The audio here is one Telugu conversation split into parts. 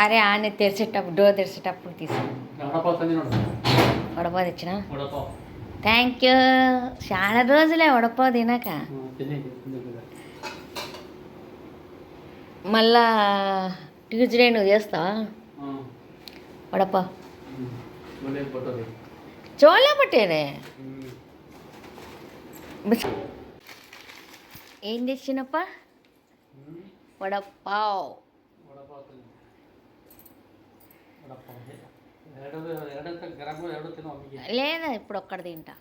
అరే ఆనే తెరిచేటప్పుడు డోర్ తెరిచేటప్పుడు తీసాను. వడపావు తెచ్చిన. Thank you. చాలా రోజులే వడపావు తినక. మళ్ళా ట్యూస్డే నువ్వు చేస్తావా వడపావు? చోళ పట్టేరే. ఏం తెచ్చినప్ప? వడపావ్. లేదా ఇప్పుడు ఒక్కటి తింటా.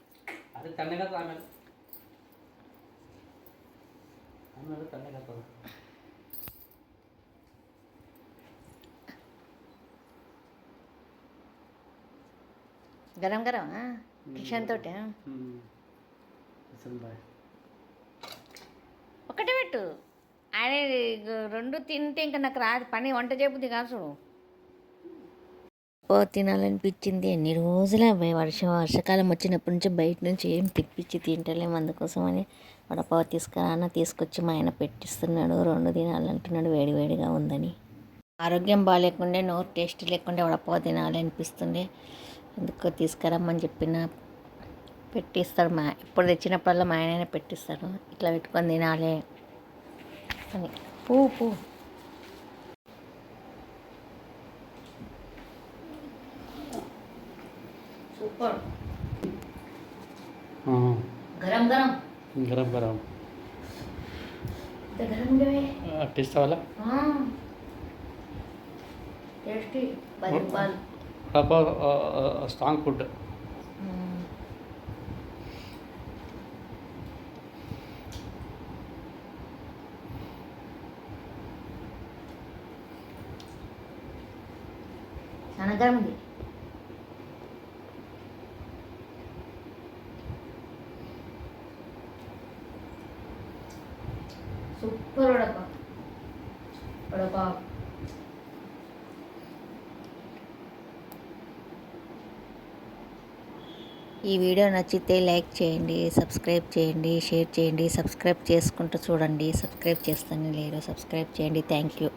గరం గరం కిషన్ తోటి ఒకటి పెట్టు. ఆయన రెండు తింటే ఇంకా నాకు రాదు పని, వంట చేయబుద్ది కాదు చూడు. తినాలనిపించింది ఎన్ని రోజులే. వర్షాకాలం వచ్చినప్పటి నుంచి బయట నుంచి ఏం తెప్పించి తింటలేము. అందుకోసమని వడపావు తీసుకురా తీసుకొచ్చి మా ఆయన పెట్టిస్తున్నాడు. రెండు తినాలంటున్నాడు, వేడి వేడిగా ఉందని. ఆరోగ్యం బాగాలేకుండే, నోరు టేస్ట్ లేకుండే వడపావు తినాలి అనిపిస్తుండే. ఎందుకో తీసుకురమ్మని చెప్పిన పెట్టిస్తాడు. ఇప్పుడు తెచ్చినప్పుడల్లా మా ఆయననే పెట్టిస్తాడు. ఇట్లా పెట్టుకొని తినాలి అని. పూ సూపర్. గరం గరం गरम गरम टेस्ट वाला టేస్టీ బాల్ स्ट्रांग फूड. చాలా గరం ఉంది. సూపర్ వడపావ్. ఈ వీడియో నచ్చితే లైక్ చేయండి, సబ్స్క్రైబ్ చేయండి, షేర్ చేయండి. సబ్స్క్రైబ్ చేసుకుంటూ చూడండి. సబ్స్క్రైబ్ చేస్తాను లేరు, సబ్స్క్రైబ్ చేయండి. Thank you.